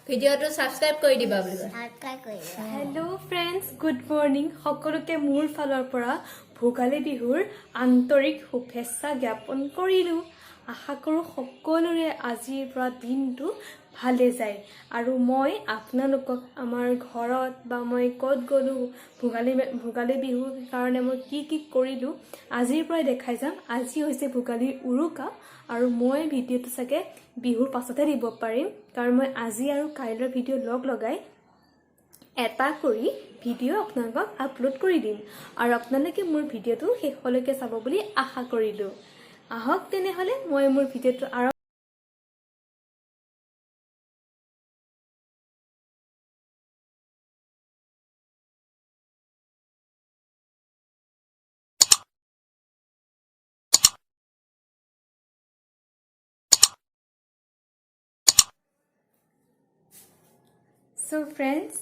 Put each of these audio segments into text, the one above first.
ভিডিঅ'টো সাবস্ক্ৰাইব কৰি দিবা বুলি হেল্ল' ফ্ৰেণ্ডছ গুড মৰ্ণিং সকলোকে মোৰ ফালৰ পৰা ভোগালী বিহুৰ আন্তৰিক শুভেচ্ছা জ্ঞাপন কৰিলোঁ আশা কৰোঁ সকলোৰে আজিৰ পৰা দিনটো ভালে যায় আৰু মই আপোনালোকক আমাৰ ঘৰত বা মই ক'ত গ'লোঁ ভোগালী বিহুৰ কাৰণে মই কি কৰিলোঁ আজিৰ পৰাই দেখাই যাম আজি হৈছে ভোগালীৰ উৰুকা আৰু মই ভিডিঅ'টো চাগে বিহুৰ পাছতে দিব পাৰিম কাৰণ মই আজি আৰু কাইলৈৰ ভিডিঅ' লগাই এটা কৰি ভিডিঅ' আপোনালোকক আপলোড কৰি দিম আৰু আপোনালোকে মোৰ ভিডিঅ'টো শেষলৈকে চাব বুলি আশা কৰিলোঁ আহক তেনেহ'লে মই মোৰ ভিডিঅ'টো So friends,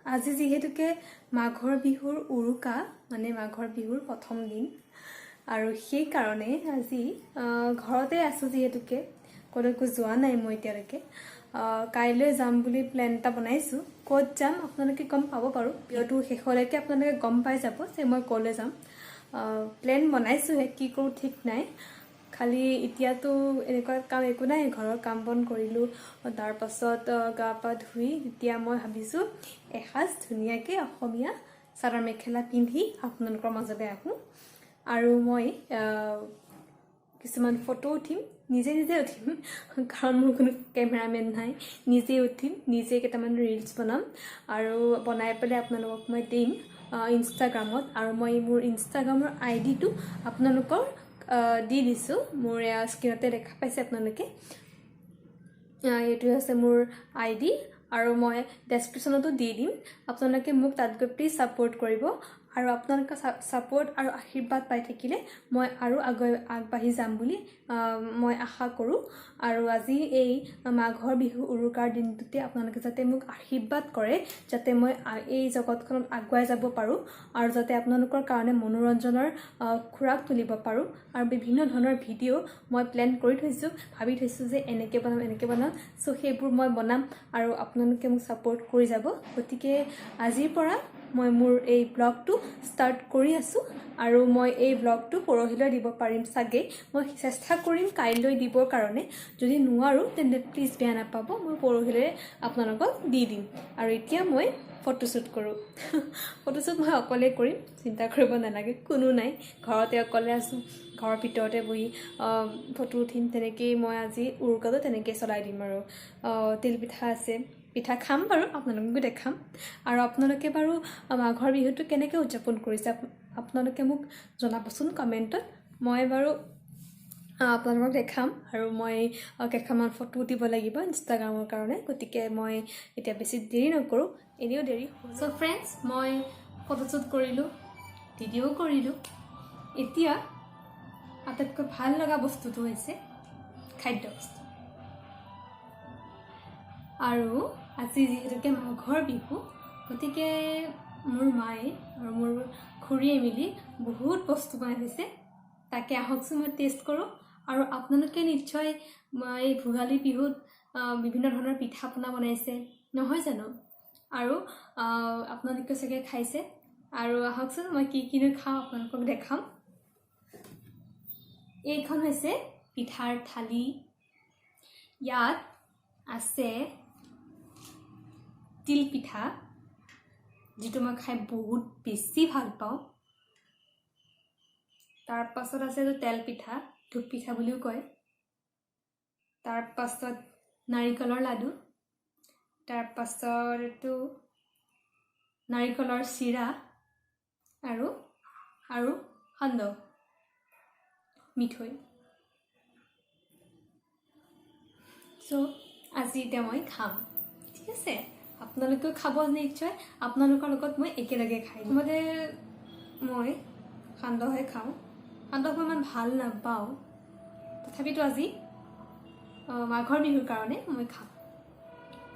আজি যিহেতুকে মাঘৰ বিহুৰ উৰুকা মানে মাঘৰ বিহুৰ প্ৰথম দিন আৰু সেই কাৰণে আজি ঘৰতে আছো যিহেতুকে কলৈকো যোৱা নাই মই এতিয়ালৈকে কাইলৈ যাম বুলি প্ল্যান এটা বনাইছো ক'ত যাম আপোনালোকে গম পাব বাৰু ভিডিঅ'টো শেষলৈকে আপোনালোকে গম পাই যাব যে মই ক'লৈ যাম প্ল্যান বনাইছো কি কৰো ঠিক নাই খালি এতিয়াতো এনেকুৱা কাম একো নাই ঘৰৰ কাম বন কৰিলো তাৰ পাছত গা পা ধুই এতিয়া মই ভাবিছো এসাজ ধুনিয়াকে অসমীয়া চাদৰ মেখেলা পিন্ধি আপোনালোকৰ মাজলৈ আহো আৰু মই কিছুমান ফটো উঠিম নিজে উঠিম কাৰণ মোৰ কোনো কেমেৰামেন নাই নিজে উঠিম নিজে কেইটামান ৰিলছ বনাম আৰু বনাই পেলাই আপোনালোকক মই দিম ইনষ্টাগ্ৰামত আৰু মই মোৰ ইনষ্টাগ্ৰামৰ আইডিটো আপোনালোকৰ দি দিছো মোৰ স্ক্ৰীনতে দেখা পাইছে আপোনালোকে এইটো আছে মোৰ আইডি আৰু মই ডেসক্ৰিপচনতো দি দিম আপোনালোকে মোক তাত গৈ প্লিজ সাপোৰ্ট কৰিব আৰু আপোনালোকৰ সাপোৰ্ট আৰু আশীৰ্বাদ পাই থাকিলে মই আৰু আগবাঢ়ি যাম বুলি মই আশা কৰোঁ আৰু আজি এই মাঘৰ বিহু উৰুকাৰ দিনটোতে আপোনালোকে যাতে মোক আশীৰ্বাদ কৰে যাতে মই এই জগতখনত আগুৱাই যাব পাৰোঁ আৰু যাতে আপোনালোকৰ কাৰণে মনোৰঞ্জনৰ খুৰাক তুলিব পাৰোঁ আৰু বিভিন্ন ধৰণৰ ভিডিঅ' মই প্ল্যান কৰি থৈছোঁ ভাবি থৈছোঁ যে এনেকৈ বনাম সো সেইবোৰ মই বনাম আৰু আপোনালোকে মোক সাপোৰ্ট কৰি যাব গতিকে আজিৰ পৰা মই মোৰ এই ব্লগটো ষ্টাৰ্ট কৰি আছো আৰু মই এই ব্লগটো পৰহিলৈ দিব পাৰিম সাগে মই চেষ্টা কৰিম কাইলৈ দিবৰ কাৰণে যদি নোৱাৰো তেন্তে প্লিজ বেয়া নাপাব মই পৰহিলৈ আপোনালোকক দি দিম আৰু এতিয়া মই ফটোশ্বুট কৰোঁ ফটোশ্বুট মই অকলে কৰিম চিন্তা কৰিব নালাগে কোনো নাই ঘৰতে অকলে আছো ঘৰৰ ভিতৰতে বহি ফটো উঠিম তেনেকৈ মই আজি উৰুকাটো তেনেকৈ চলাই দিম আৰু তিল পিঠা আছে পিঠা খাম বাৰু আপোনালোককো দেখাম আৰু আপোনালোকে বাৰু মাঘৰ বিহুটো কেনেকৈ উদযাপন কৰিছে আপোনালোকে মোক জনাবচোন কমেণ্টত মই বাৰু আপোনালোকক দেখাম আৰু মই কেইখনমান ফটো উঠিব লাগিব ইনষ্টাগ্ৰামৰ কাৰণে গতিকে মই এতিয়া বেছি দেৰি নকৰোঁ এনেও দেৰি সো ফ্ৰেণ্ডছ মই ফটোশ্বুট কৰিলোঁ ভিডিঅ' কৰিলোঁ এতিয়া আটাইতকৈ ভাল লগা বস্তুটো হৈছে খাদ্য বস্তু আৰু আজি যিহেতুকে মাঘৰ বিহু গতিকে মোৰ মায়ে আৰু মোৰ খুৰীয়ে মিলি বহুত বস্তু বনাই থৈছে তাকে আহকচোন মই টেষ্ট কৰোঁ আৰু আপোনালোকে নিশ্চয় এই ভোগালী বিহুত বিভিন্ন ধৰণৰ পিঠা পনা বনাইছে নহয় জানো আৰু আপোনালোকে চাগে খাইছে আৰু আহকচোন মই কিনো খাওঁ আপোনালোকক দেখাম এইখন হৈছে পিঠাৰ থালি ইয়াত আছে তিল পিঠা যিটো মই খাই বহুত বেছি ভাল পাওঁ তাৰ পাছত আছে তেল পিঠা ধূপ পিঠা বুলিও কয় তাৰ পাছত নাৰিকলৰ লাডু তাৰ পাছত এইটো নাৰিকলৰ চিৰা আৰু সান্দহ মিঠৈ সো আজি এতিয়া মই খাম ঠিক আছে আপোনালোকেও খাব নিশ্চয় আপোনালোকৰ লগত মই একেলগে খাই মতে মই সান্দহে খাওঁ সান্দহ মই ইমান ভাল নাপাওঁ তথাপিতো আজি মাঘৰ বিহুৰ কাৰণে মই খাম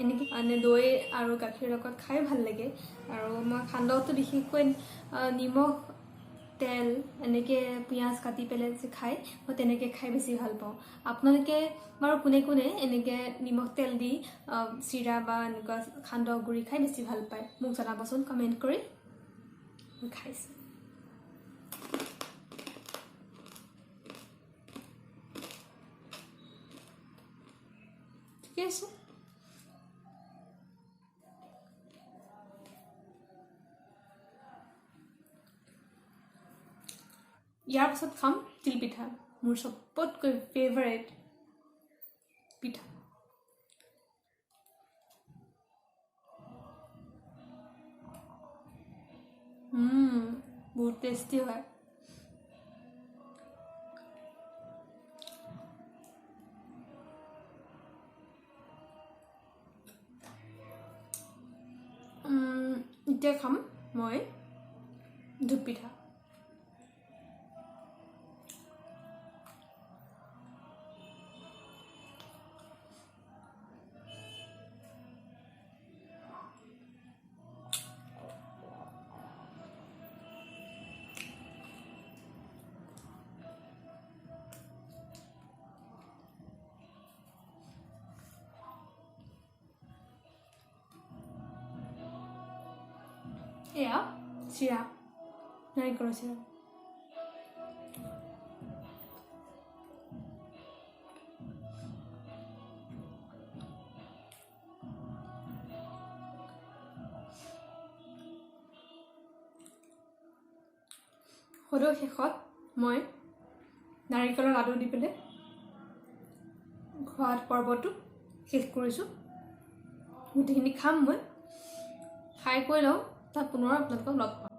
এনেকৈ মানে দৈ আৰু গাখীৰৰ লগত খাই ভাল লাগে আৰু মই সান্দহটো বিশেষকৈ নিমখ তেল এনেকৈ পিঁয়াজ কাটি পেলাই যে খায় মই তেনেকৈ খাই বেছি ভাল পাওঁ আপোনালোকে বাৰু কোনে কোনে এনেকৈ নিমখ তেল দি চিৰা বা এনেকুৱা সান্দহ গুড়ি খাই বেছি ভাল পায় মোক জনাবচোন কমেণ্ট কৰি মই খাইছোঁ ঠিকে আছে ইয়াৰ পাছত খাম তিলপিঠা মোৰ চবতকৈ ফেভাৰেট পিঠা বহুত টেষ্টি হয় এতিয়া খাম মই ধূপ পিঠা এয়া চিৰা নাৰিকলৰ চিৰা সদৌ শেষত মই নাৰিকলৰ লাডু দি পেলাই খোৱা পৰ্বটো শেষ কৰিছোঁ গোটেইখিনি খাম মই খাই কৈ লওঁ তাত পুনৰ আপোনালোকক লগ পাম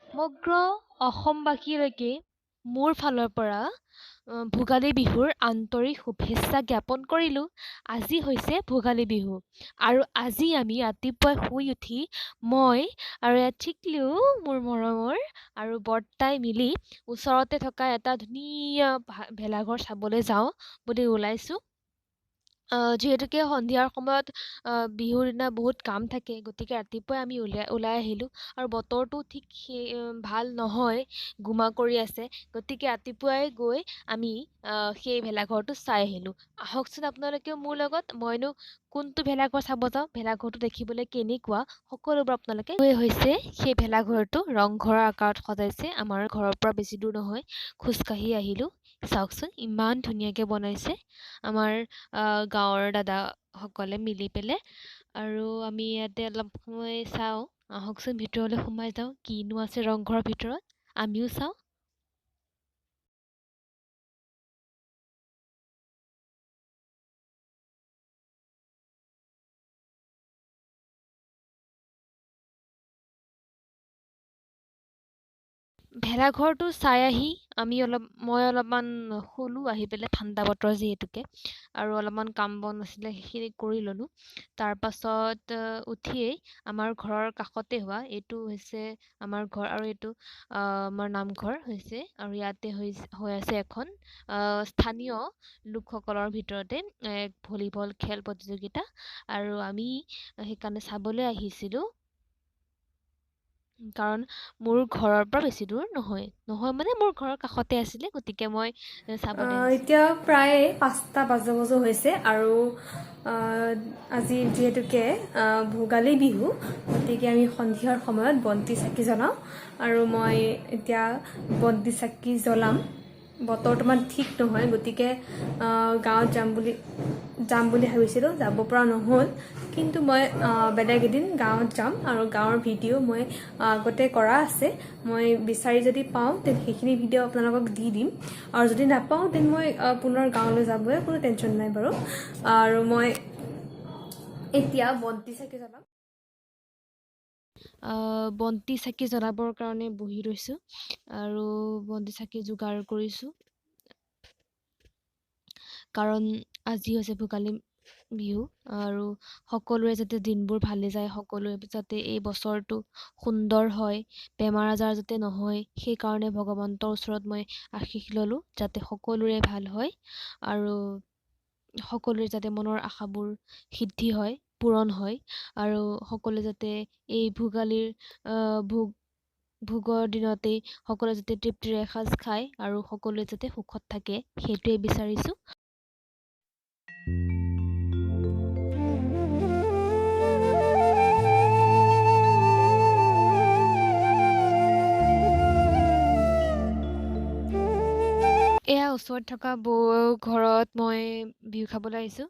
সমগ্ৰ অসমবাসীলৈকে মোৰ ফালৰ পৰা ভোগালী বিহুৰ আন্তৰিক শুভেচ্ছা জ্ঞাপন কৰিলোঁ আজি হৈছে ভোগালী বিহু আৰু আজি আমি ৰাতিপুৱাই শুই উঠি মই আৰু ইয়াত ঠিকলিও মোৰ মৰমৰ আৰু বৰ্তাই মিলি ওচৰতে থকা এটা ধুনীয়া ভেলাঘৰ চাবলৈ যাওঁ বুলি ওলাইছোঁ যিহেতুকে সন্ধিয়াৰ সময়ত বিহুৰ দিনা বহুত কাম থাকে গতিকে ৰাতিপুৱাই আমি ওলাই আহিলোঁ আৰু বতৰটো ঠিক সেই ভাল নহয় গোমা কৰি আছে গতিকে ৰাতিপুৱাই গৈ আমি সেই ভেলাঘৰটো চাই আহিলোঁ আহকচোন আপোনালোকেও মোৰ লগত মইনো কোনটো ভেলাঘৰ চাব যাওঁ ভেলাঘৰটো দেখিবলৈ কেনেকুৱা সকলোবোৰ আপোনালোকে হৈছে সেই ভেলাঘৰটো ৰংঘৰৰ আকাৰত সজাইছে আমাৰ ঘৰৰ পৰা বেছি দূৰ নহয় খোজকাঢ়ি আহিলোঁ চাওকচোন ইমান ধুনীয়াকৈ বনাইছে আমাৰ গাঁৱৰ দাদাসকলে মিলি পেলাই আৰু আমি ইয়াতে অলপ সময় চাওঁ আহকচোন ভিতৰলৈ সোমাই যাওঁ কিনো আছে ৰংঘৰৰ ভিতৰত আমিও চাওঁ ভেলাঘৰটো চাই আহি মই অলপমান শুলোঁ আহি পেলাই ঠাণ্ডা বতৰ যিহেতুকে আৰু অলপমান কাম বন আছিলে সেইখিনি কৰি ল'লোঁ তাৰপাছত উঠিয়েই আমাৰ ঘৰৰ কাষতে হোৱা এইটো হৈছে আমাৰ ঘৰ আৰু এইটো আমাৰ নামঘৰ হৈছে আৰু ইয়াতে হৈ আছে এখন স্থানীয় লোকসকলৰ ভিতৰতে এক ভলীবল খেল প্ৰতিযোগিতা আৰু আমি সেইকাৰণে চাবলৈ আহিছিলোঁ কাৰণ মোৰ ঘৰৰ পৰা বেছি দূৰ নহয় মানে মোৰ ঘৰৰ কাষতে আছিলে গতিকে মই চাবলৈ এতিয়া প্ৰায় 5টা বাজো হৈছে আৰু আজি যিহেতুকে ভোগালী বিহু গতিকে আমি সন্ধিয়াৰ সময়ত বন্তি চাকি জ্বলাওঁ আৰু মই এতিয়া বন্তি চাকি জ্বলাম বতৰটো ইমান ঠিক নহয় গতিকে গাঁৱত যাম বুলি ভাবিছিলোঁ যাব পৰা নহ'ল কিন্তু মই বেলেগ এদিন গাঁৱত যাম আৰু গাঁৱৰ ভিডিঅ' মই আগতে কৰা আছে মই বিচাৰি যদি পাওঁ তেন্তে সেইখিনি ভিডিঅ' আপোনালোকক দি দিম আৰু যদি নাপাওঁ তেন্তে মই পুনৰ গাঁৱলৈ যাবলৈ কোনো টেনশ্যন নাই বাৰু আৰু মই এতিয়া বন্তি চাকি জ্বলাম বন্তি চাকি জ্বলাবৰ কাৰণে বহি ৰৈছোঁ আৰু বন্তি চাকি যোগাৰ কৰিছোঁ কাৰণ আজি হৈছে ভোগালী বিহু আৰু সকলোৰে যাতে দিনবোৰ ভালে যায়, সকলোৰে যাতে এই বছৰটো সুন্দৰ হয়, বেমাৰ আজাৰ যাতে নহয়, সেইকাৰণে ভগৱন্তৰ ওচৰত মই আশীষ ল'লোঁ যাতে সকলোৰে ভাল হয় আৰু সকলোৰে যাতে মনৰ আশাবোৰ সিদ্ধি হয়, পূৰণ হয় আৰু সকলোৱে যাতে এই ভোগৰ দিনতেই সকলোৱে যাতে তৃপ্তিৰে এসাঁজ খায় আৰু সকলোৱে যাতে সুখত থাকে, সেইটোৱে বিচাৰিছোঁ। এয়া ওচৰত থকা বৌ ঘৰত মই বিহু খাবলৈ আহিছোঁ।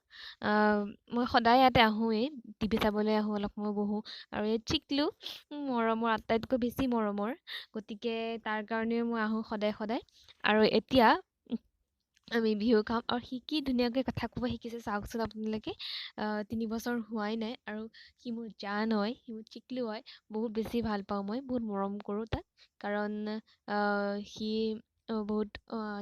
মই সদায় ইয়াতে আহোঁৱেই, টিভি চাবলৈ আহোঁ, অলপ সময় বহোঁ আৰু এই চিকলু মৰমৰ আটাইতকৈ বেছি মৰমৰ, গতিকে তাৰ কাৰণেও মই আহোঁ সদায় সদায়। আৰু এতিয়া আমি বিহু খাম আৰু সি কি ধুনীয়াকৈ কথা ক'ব শিকিছে চাওকচোন আপোনালোকে। 3 বছৰ হোৱাই নাই আৰু সি মোৰ জান হয়, সি মোৰ চিকলু হয়, বহুত বেছি ভাল পাওঁ মই, বহুত মৰম কৰোঁ তাক, কাৰণ সি বহুত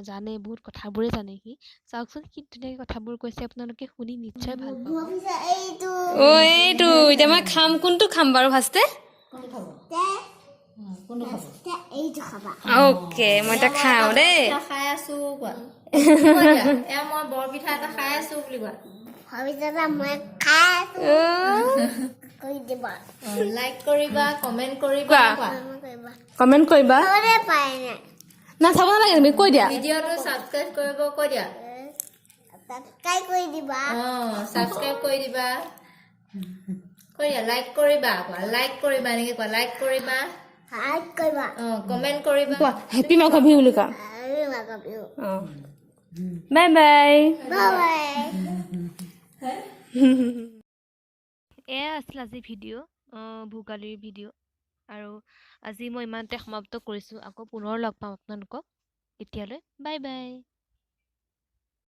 জানে, বহুত কথাবোৰে জানে সি। চাওকচোন কি ধুনীয়াকৈ কথাবোৰ কৈছে, আপোনালোকে শুনি নিশ্চয় ভাল পাব। এইটো এতিয়া মই খাম, কোনটো খাম বাৰু ফাৰ্ষ্টে? অ'কে, মই এতিয়া খাওঁ দেই। খাই আছো কোৱা। এয়া মই বৰ পিঠা এটা খাই আছো বুলি কোৱা। লাইক কৰিবা, কমেণ্ট কৰিবা, কমেণ্ট কৰিবা। না চাব নালাগে, তুমি কৈ দিয়া। ভিডিঅ'টো ছাবস্ক্ৰাইব কৰিব কৈ দিয়া। ছাবস্ক্ৰাইব কৰি দিবা, কৈ দিয়া। লাইক কৰিবা, লাইক কৰিবা, এনেকে কোৱা। লাইক কৰিবা, কমেণ্ট কৰিবা। হেপী মাঘ বিহু বুলি কোৱা। Bye bye. এয়া আছিল আজি ভিডিঅ', ভোগালীৰ ভিডিঅ', আৰু আজি মই ইমানতে সমাপ্ত কৰিছোঁ। আকৌ পুনৰ লগ পাম আপোনালোকক। এতিয়ালৈ বাই বাই।